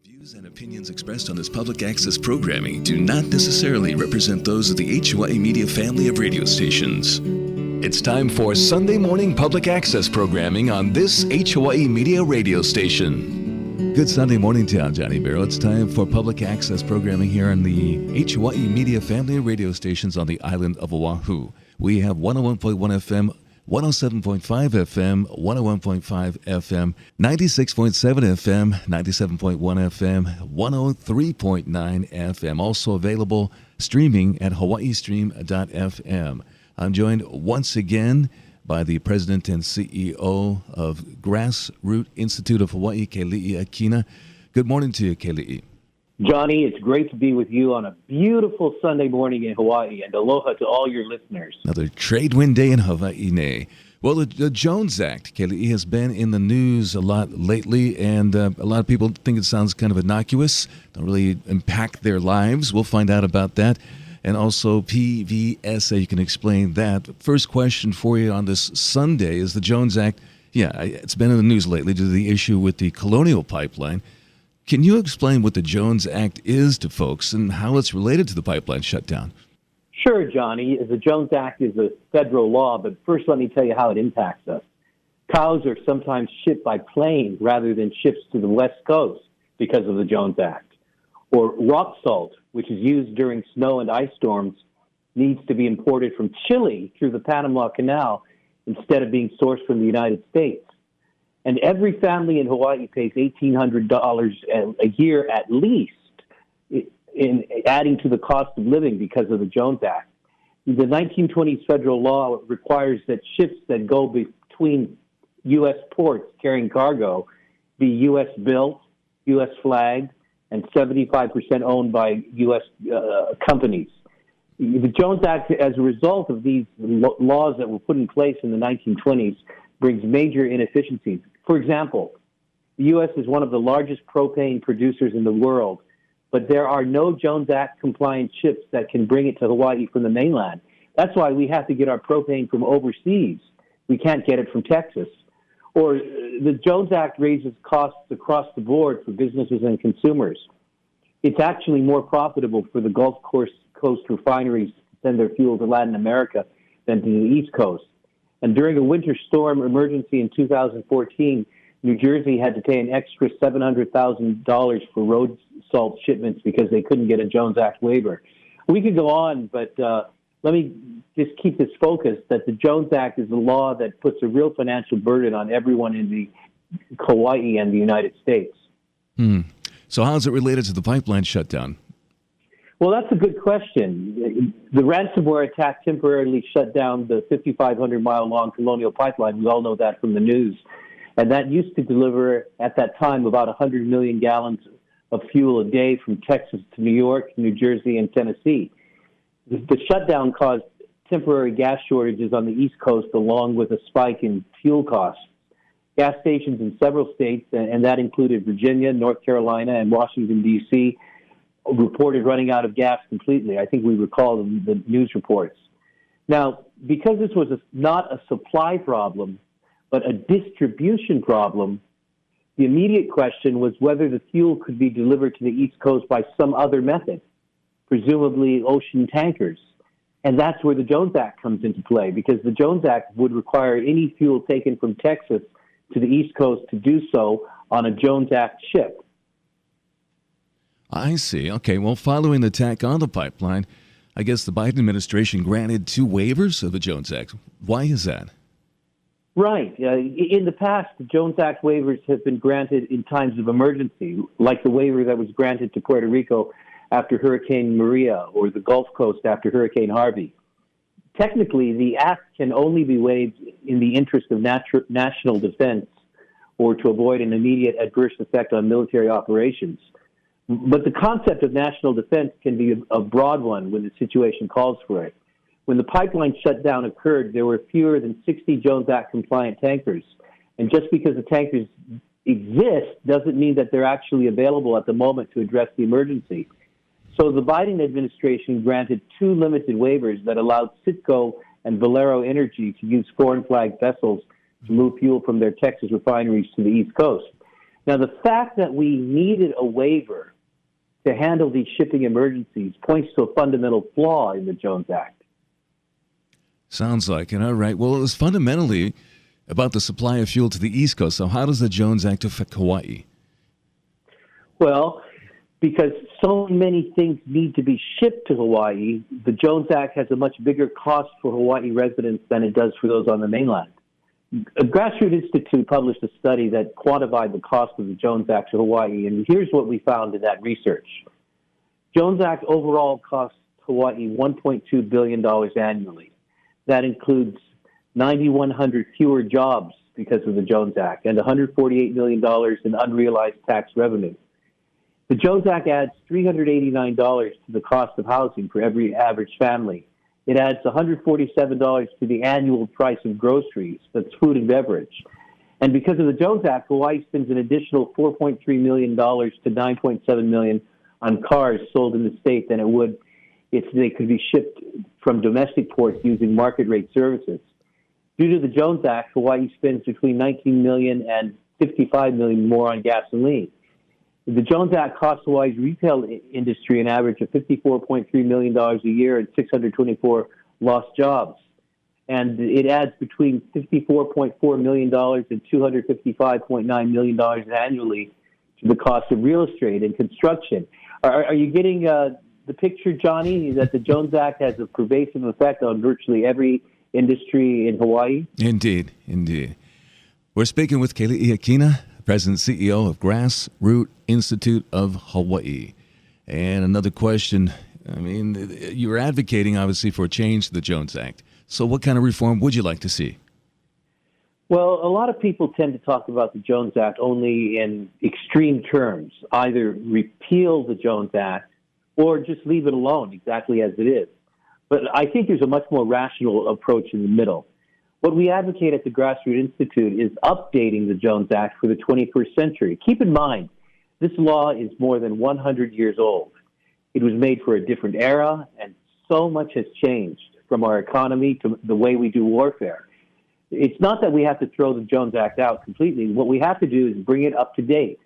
Views and opinions expressed on this public access programming do not necessarily represent those of the Hawaii Media family of radio stations. It's time for Sunday morning public access programming on this Hawaii Media radio station. Good Sunday morning to you, Johnny Barrow. It's time for public access programming here on the Hawaii Media family of radio stations on the island of Oahu. We have 101.1 FM, 107.5 FM, 101.5 FM, 96.7 FM, 97.1 FM, 103.9 FM. Also available streaming at hawaiistream.fm. I'm joined once again by the president and CEO of Grassroot Institute of Hawaii, Keli'i Akina. Good morning to you, Keli'i. Johnny, it's great to be with you on a beautiful Sunday morning in Hawaii, and aloha to all your listeners. Another trade wind day in Hawaii. Well, the Jones Act, Keli'i, has been in the news a lot lately, and a lot of people think it sounds kind of innocuous, don't really impact their lives. We'll find out about that. And also PVSA, you can explain that. First question for you on this Sunday is the Jones Act. Yeah, it's been in the news lately due to the issue with the Colonial Pipeline. Can you explain what the Jones Act is to folks and how it's related to the pipeline shutdown? Sure, Johnny. The Jones Act is a federal law, but first let me tell you how it impacts us. Cows are sometimes shipped by plane rather than ships to the West Coast because of the Jones Act. Or rock salt, which is used during snow and ice storms, needs to be imported from Chile through the Panama Canal instead of being sourced from the United States. And every family in Hawaii pays $1,800 a year at least in adding to the cost of living because of the Jones Act. The 1920s federal law requires that ships that go between U.S. ports carrying cargo be U.S. built, U.S. flagged, and 75% owned by U.S. companies. The Jones Act, as a result of these laws that were put in place in the 1920s, brings major inefficiencies. For example, the U.S. is one of the largest propane producers in the world, but there are no Jones Act compliant ships that can bring it to Hawaii from the mainland. That's why we have to get our propane from overseas. We can't get it from Texas. Or the Jones Act raises costs across the board for businesses and consumers. It's actually more profitable for the Gulf Coast refineries to send their fuel to Latin America than to the East Coast. And during a winter storm emergency in 2014, New Jersey had to pay an extra $700,000 for road salt shipments because they couldn't get a Jones Act waiver. We could go on, but let me just keep this focused that the Jones Act is a law that puts a real financial burden on everyone in the Hawaii and the United States. So how is it related to the pipeline shutdown? Well, that's a good question. The ransomware attack temporarily shut down the 5,500-mile-long Colonial Pipeline. We all know that from the news. And that used to deliver, at that time, about 100 million gallons of fuel a day from Texas to New York, New Jersey, and Tennessee. The shutdown caused temporary gas shortages on the East Coast, along with a spike in fuel costs. Gas stations in several states, and that included Virginia, North Carolina, and Washington, D.C., reported running out of gas completely. I think we recall the news reports. Now, because this was not a supply problem, but a distribution problem, the immediate question was whether the fuel could be delivered to the East Coast by some other method, presumably ocean tankers. And that's where the Jones Act comes into play, because the Jones Act would require any fuel taken from Texas to the East Coast to do so on a Jones Act ship. I see. Okay, well, following the attack on the pipeline, I guess the Biden administration granted 2 waivers of the Jones Act. Why is that? Right. In the past, the Jones Act waivers have been granted in times of emergency, like the waiver that was granted to Puerto Rico after Hurricane Maria or the Gulf Coast after Hurricane Harvey. Technically, the act can only be waived in the interest of national defense or to avoid an immediate adverse effect on military operations. But the concept of national defense can be a broad one when the situation calls for it. When the pipeline shutdown occurred, there were fewer than 60 Jones Act compliant tankers. And just because the tankers exist doesn't mean that they're actually available at the moment to address the emergency. So the Biden administration granted 2 limited waivers that allowed Citgo and Valero Energy to use foreign flag vessels to move fuel from their Texas refineries to the East Coast. Now, the fact that we needed a waiver to handle these shipping emergencies points to a fundamental flaw in the Jones Act. Sounds like it. All right. Well, it was fundamentally about the supply of fuel to the East Coast. So how does the Jones Act affect Hawaii? Well, because so many things need to be shipped to Hawaii, the Jones Act has a much bigger cost for Hawaii residents than it does for those on the mainland. A Grassroots Institute published a study that quantified the cost of the Jones Act to Hawaii, and here's what we found in that research. Jones Act overall costs Hawaii $1.2 billion annually. That includes 9,100 fewer jobs because of the Jones Act and $148 million in unrealized tax revenue. The Jones Act adds $389 to the cost of housing for every average family. It adds $147 to the annual price of groceries, that's food and beverage. And because of the Jones Act, Hawaii spends an additional $4.3 million to $9.7 million on cars sold in the state than it would if they could be shipped from domestic ports using market rate services. Due to the Jones Act, Hawaii spends between $19 million and $55 million more on gasoline. The Jones Act costs Hawaii's retail industry an average of $54.3 million a year and 624 lost jobs. And it adds between $54.4 million and $255.9 million annually to the cost of real estate and construction. Are you getting the picture, Johnny, that the Jones Act has a pervasive effect on virtually every industry in Hawaii? Indeed, indeed. We're speaking with Keli'i Akina, President and CEO of Grassroots Institute of Hawaii. And another question, I mean, you're advocating, obviously, for a change to the Jones Act. So what kind of reform would you like to see? Well, a lot of people tend to talk about the Jones Act only in extreme terms, either repeal the Jones Act or just leave it alone exactly as it is. But I think there's a much more rational approach in the middle. What we advocate at the Grassroots Institute is updating the Jones Act for the 21st century. Keep in mind, this law is more than 100 years old. It was made for a different era, and so much has changed from our economy to the way we do warfare. It's not that we have to throw the Jones Act out completely. What we have to do is bring it up to date,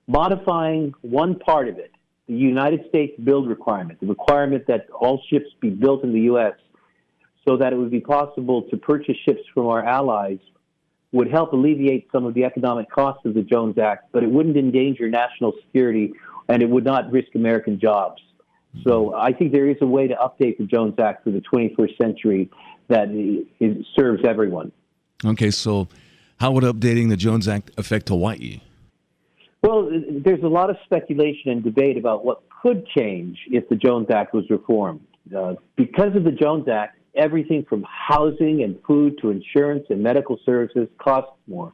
modifying one part of it, the United States build requirement, the requirement that all ships be built in the U.S., so that it would be possible to purchase ships from our allies, would help alleviate some of the economic costs of the Jones Act, but it wouldn't endanger national security, and it would not risk American jobs. So I think there is a way to update the Jones Act for the 21st century that it serves everyone. Okay, so how would updating the Jones Act affect Hawaii? Well, there's a lot of speculation and debate about what could change if the Jones Act was reformed. Because of the Jones Act, everything from housing and food to insurance and medical services costs more.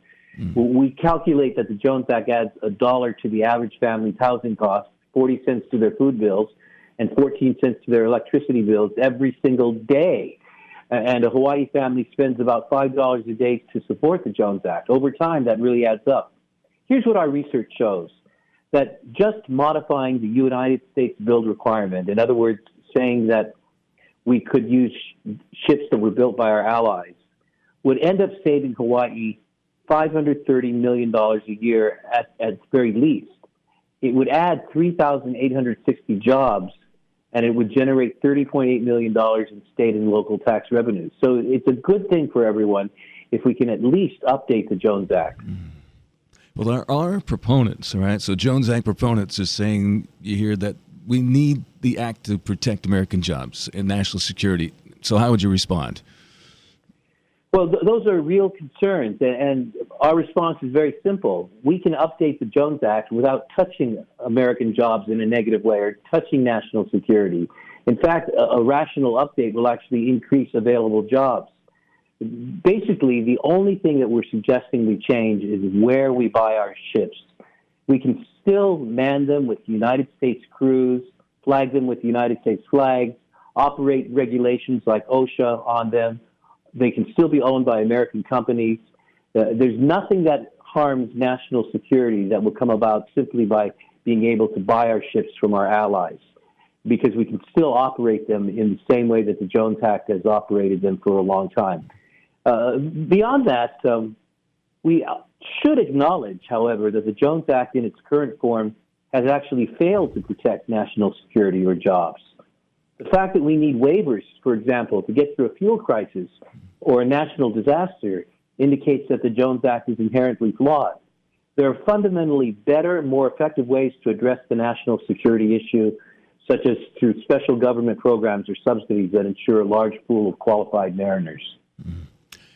We calculate that the Jones Act adds $1 to the average family's housing costs, 40 cents to their food bills, and 14 cents to their electricity bills every single day. And a Hawaii family spends about $5 a day to support the Jones Act. Over time, that really adds up. Here's what our research shows, that just modifying the United States build requirement, in other words, saying that we could use ships that were built by our allies, would end up saving Hawaii $530 million a year at very least. It would add 3,860 jobs, and it would generate $30.8 million in state and local tax revenues. So it's a good thing for everyone if we can at least update the Jones Act. Well, there are proponents, all right? So Jones Act proponents are saying, you hear that we need the act to protect American jobs and national security. So how would you respond? Well, those are real concerns, and our response is very simple. We can update the Jones Act without touching American jobs in a negative way or touching national security. In fact, a rational update will actually increase available jobs. Basically, the only thing that we're suggesting we change is where we buy our ships. We can still man them with United States crews, flag them with United States flags, operate regulations like OSHA on them. They can still be owned by American companies. There's nothing that harms national security that will come about simply by being able to buy our ships from our allies, because we can still operate them in the same way that the Jones Act has operated them for a long time. Beyond that, We should acknowledge, however, that the Jones Act in its current form has actually failed to protect national security or jobs. The fact that we need waivers, for example, to get through a fuel crisis or a national disaster indicates that the Jones Act is inherently flawed. There are fundamentally better, more effective ways to address the national security issue, such as through special government programs or subsidies that ensure a large pool of qualified mariners.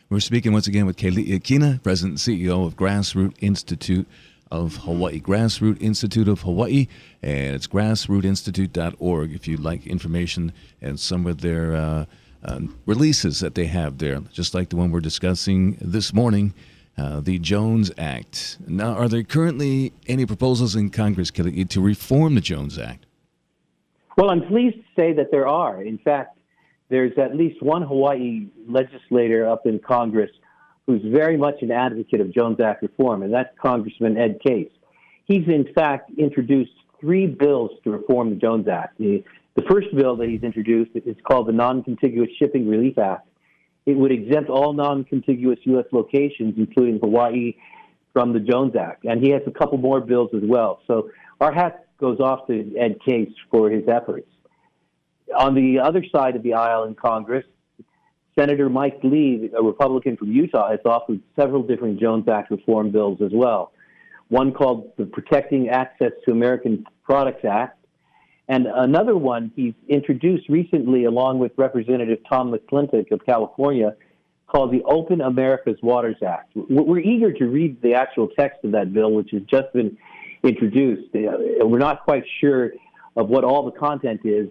We're speaking once again with Keli'i Kina, President and CEO of Grassroot Institute of Hawaii. Grassroot Institute of Hawaii, and it's grassrootinstitute.org if you'd like information and some of their releases that they have there, just like the one we're discussing this morning, the Jones Act. Now, are there currently any proposals in Congress, Keli'i, to reform the Jones Act? Well, I'm pleased to say that there are. In fact, there's at least one Hawaii legislator up in Congress who's very much an advocate of Jones Act reform, and that's Congressman Ed Case. He's, in fact, introduced 3 bills to reform the Jones Act. The first bill that he's introduced is called the Non-Contiguous Shipping Relief Act. It would exempt all non-contiguous U.S. locations, including Hawaii, from the Jones Act. And he has a couple more bills as well. So our hat goes off to Ed Case for his efforts. On the other side of the aisle in Congress, Senator Mike Lee, a Republican from Utah, has offered several different Jones Act reform bills as well. One called the Protecting Access to American Products Act, and another one he's introduced recently along with Representative Tom McClintock of California called the Open America's Waters Act. We're eager to read the actual text of that bill, which has just been introduced. We're not quite sure of what all the content is,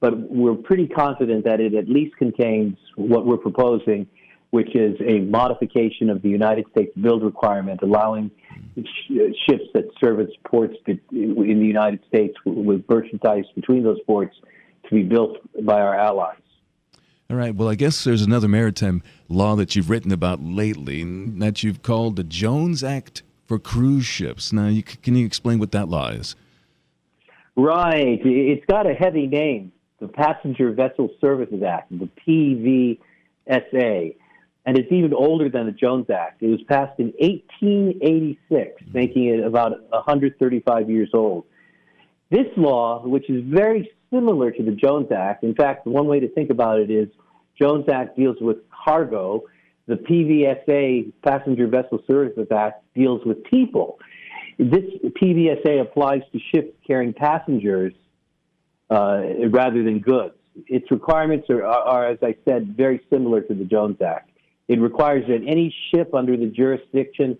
but we're pretty confident that it at least contains what we're proposing, which is a modification of the United States build requirement, allowing ships that service ports in the United States with merchandise between those ports to be built by our allies. All right. Well, I guess there's another maritime law that you've written about lately that you've called the Jones Act for cruise ships. Now, can you explain what that law is? Right. It's got a heavy name. The Passenger Vessel Services Act, the PVSA, and it's even older than the Jones Act. It was passed in 1886, making it about 135 years old. This law, which is very similar to the Jones Act, in fact, one way to think about it is Jones Act deals with cargo. The PVSA, Passenger Vessel Services Act, deals with people. This PVSA applies to ships carrying passengers rather than goods. Its requirements are, as I said, very similar to the Jones Act. It requires that any ship under the jurisdiction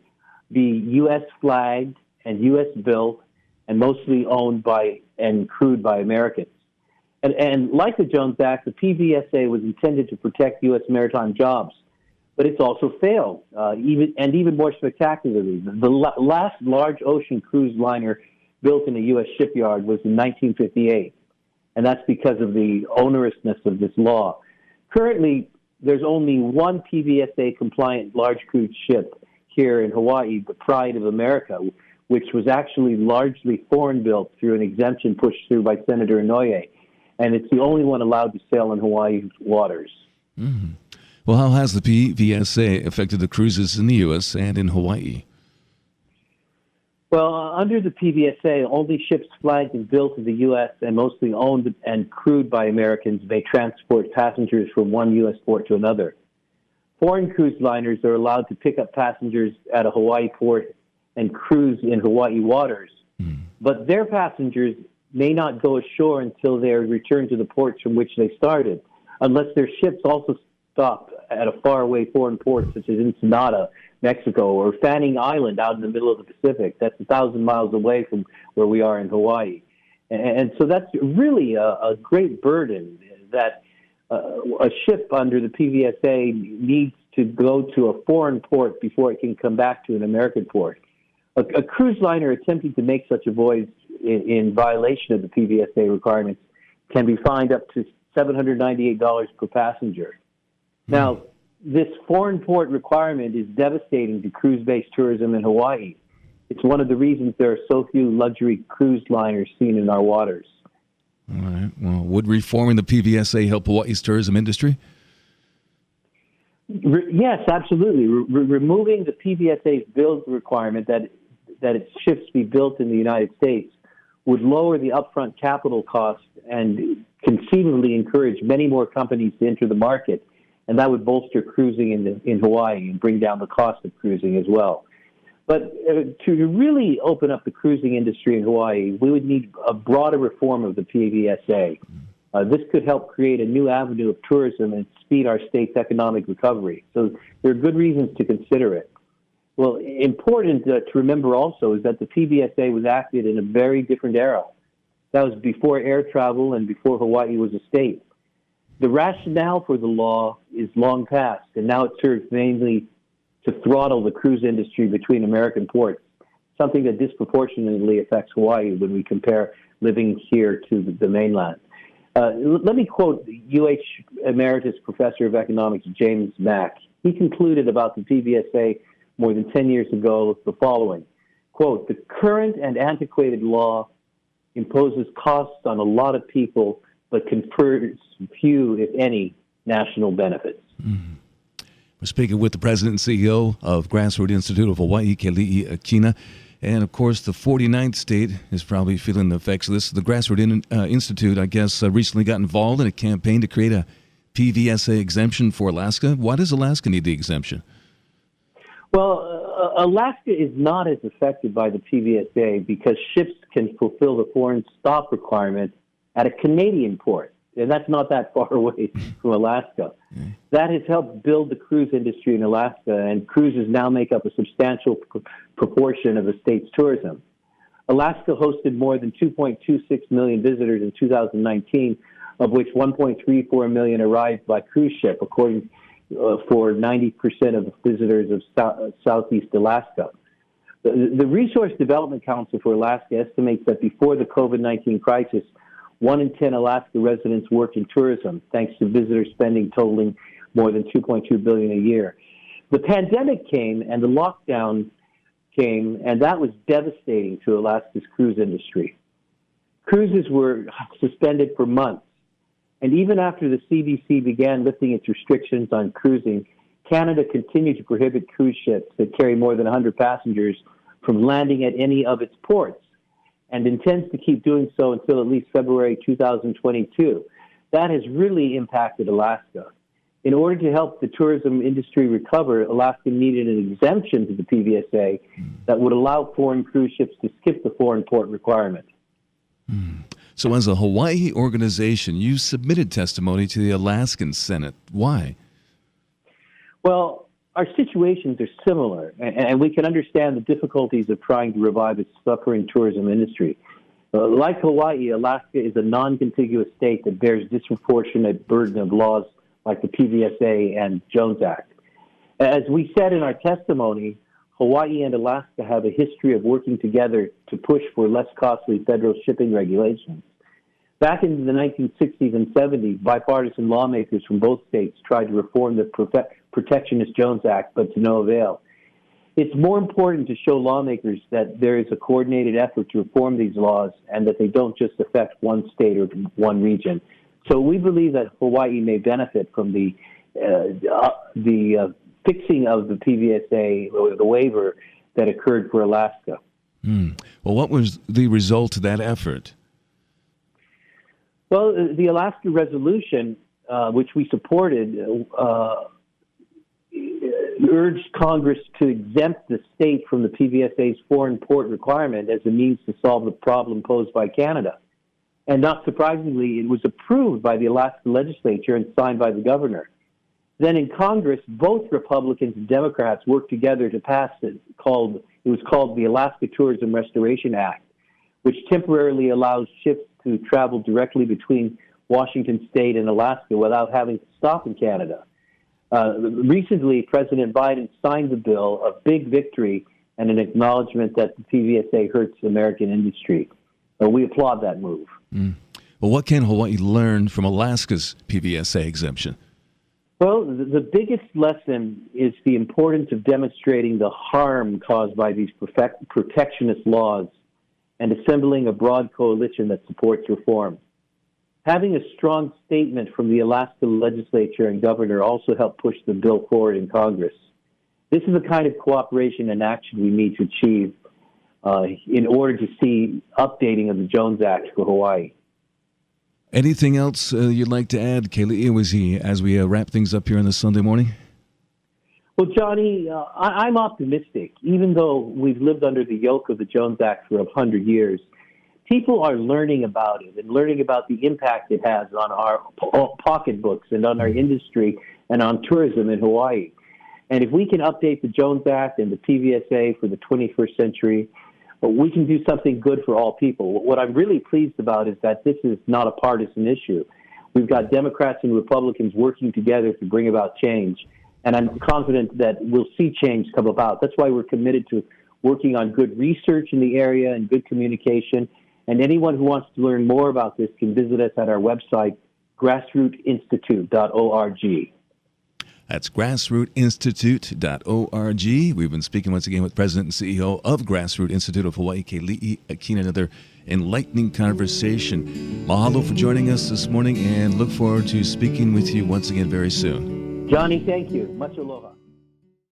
be U.S. flagged and U.S. built and mostly owned by and crewed by Americans. And like the Jones Act, the PVSA was intended to protect U.S. maritime jobs, but it's also failed, even more spectacularly. The last large ocean cruise liner built in a U.S. shipyard was in 1958. And that's because of the onerousness of this law. Currently, there's only one PVSA-compliant large cruise ship here in Hawaii, the Pride of America, which was actually largely foreign-built through an exemption pushed through by Senator Inouye. And it's the only one allowed to sail in Hawaii's waters. Mm-hmm. Well, how has the PVSA affected the cruises in the U.S. and in Hawaii? Well, under the PVSA, only ships flagged and built in the U.S. and mostly owned and crewed by Americans may transport passengers from one U.S. port to another. Foreign cruise liners are allowed to pick up passengers at a Hawaii port and cruise in Hawaii waters, but their passengers may not go ashore until they are returned to the ports from which they started, unless their ships also stop at a faraway foreign port such as Ensenada, Mexico, or Fanning Island out in the middle of the Pacific. That's 1,000 miles away from where we are in Hawaii. And so that's really a great burden that a ship under the PVSA needs to go to a foreign port before it can come back to an American port. A cruise liner attempting to make such a voyage in violation of the PVSA requirements can be fined up to $798 per passenger. Now, this foreign port requirement is devastating to cruise-based tourism in Hawaii. It's one of the reasons there are so few luxury cruise liners seen in our waters. All right. Well, would reforming the PVSA help Hawaii's tourism industry? Yes, absolutely. Removing the PVSA's build requirement that its ships be built in the United States would lower the upfront capital cost and conceivably encourage many more companies to enter the market, and that would bolster cruising in Hawaii and bring down the cost of cruising as well. But to really open up the cruising industry in Hawaii, we would need a broader reform of the PVSA. This could help create a new avenue of tourism and speed our state's economic recovery. So there are good reasons to consider it. Well, important to remember also is that the PVSA was acted in a very different era. That was before air travel and before Hawaii was a state. The rationale for the law is long past, and now it serves mainly to throttle the cruise industry between American ports, something that disproportionately affects Hawaii when we compare living here to the mainland. Let me quote UH Emeritus Professor of Economics James Mack. He concluded about the PVSA more than 10 years ago the following, quote, "The current and antiquated law imposes costs on a lot of people, but confers few, if any, national benefits." Mm-hmm. We're speaking with the President and CEO of Grassroot Institute of Hawaii, Keli'i Akina. And, of course, the 49th state is probably feeling the effects of this. The Grassroot Institute, I guess, recently got involved in a campaign to create a PVSA exemption for Alaska. Why does Alaska need the exemption? Well, Alaska is not as affected by the PVSA because ships can fulfill the foreign stop requirement at a Canadian port. And that's not that far away from Alaska. Okay. That has helped build the cruise industry in Alaska, and cruises now make up a substantial proportion of the state's tourism. Alaska hosted more than 2.26 million visitors in 2019, of which 1.34 million arrived by cruise ship, according for 90% of the visitors of Southeast Alaska. The Resource Development Council for Alaska estimates that before the COVID-19 crisis, 1 in 10 Alaska residents worked in tourism, thanks to visitor spending totaling more than $2.2 billion a year. The pandemic came and the lockdown came, and that was devastating to Alaska's cruise industry. Cruises were suspended for months, and even after the CDC began lifting its restrictions on cruising, Canada continued to prohibit cruise ships that carry more than 100 passengers from landing at any of its ports, and intends to keep doing so until at least February 2022. That has really impacted Alaska. In order to help the tourism industry recover, Alaska needed an exemption to the PVSA that would allow foreign cruise ships to skip the foreign port requirement. So as a Hawaii organization, you submitted testimony to the Alaskan Senate. Why? Well, our situations are similar, and we can understand the difficulties of trying to revive its suffering tourism industry. Like Hawaii, Alaska is a non-contiguous state that bears disproportionate burden of laws like the PVSA and Jones Act. As we said in our testimony, Hawaii and Alaska have a history of working together to push for less costly federal shipping regulations. Back in the 1960s and 70s, bipartisan lawmakers from both states tried to reform the protectionist Jones Act, but to no avail. It's more important to show lawmakers that there is a coordinated effort to reform these laws and that they don't just affect one state or one region. So we believe that Hawaii may benefit from the fixing of the PVSA or the waiver that occurred for Alaska. Well, what was the result of that effort? Well, the Alaska resolution, which we supported, urged Congress to exempt the state from the PVSA's foreign port requirement as a means to solve the problem posed by Canada. And not surprisingly, it was approved by the Alaska legislature and signed by the governor. Then in Congress, both Republicans and Democrats worked together to pass it was called the Alaska Tourism Restoration Act, which temporarily allows ships to travel directly between Washington State and Alaska without having to stop in Canada. Recently, President Biden signed the bill, a big victory and an acknowledgement that the PVSA hurts American industry. We applaud that move. Well, what can Hawaii learn from Alaska's PVSA exemption? Well, the biggest lesson is the importance of demonstrating the harm caused by these protectionist laws and assembling a broad coalition that supports reform. Having a strong statement from the Alaska legislature and governor also helped push the bill forward in Congress. This is the kind of cooperation and action we need to achieve in order to see updating of the Jones Act for Hawaii. Anything else you'd like to add, Keli'i, as we wrap things up here on this Sunday morning? Well, Johnny, I'm optimistic. Even though we've lived under the yoke of the Jones Act for 100 years, people are learning about it and learning about the impact it has on our pocketbooks and on our industry and on tourism in Hawaii. And if we can update the Jones Act and the PVSA for the 21st century, we can do something good for all people. What I'm really pleased about is that this is not a partisan issue. We've got Democrats and Republicans working together to bring about change. And I'm confident that we'll see change come about. That's why we're committed to working on good research in the area and good communication. And anyone who wants to learn more about this can visit us at our website, grassrootinstitute.org. That's grassrootinstitute.org. We've been speaking once again with President and CEO of Grassroot Institute of Hawaii, Keli'i Akina. Another enlightening conversation. Mahalo for joining us this morning, and look forward to speaking with you once again very soon. Johnny, thank you. Much aloha.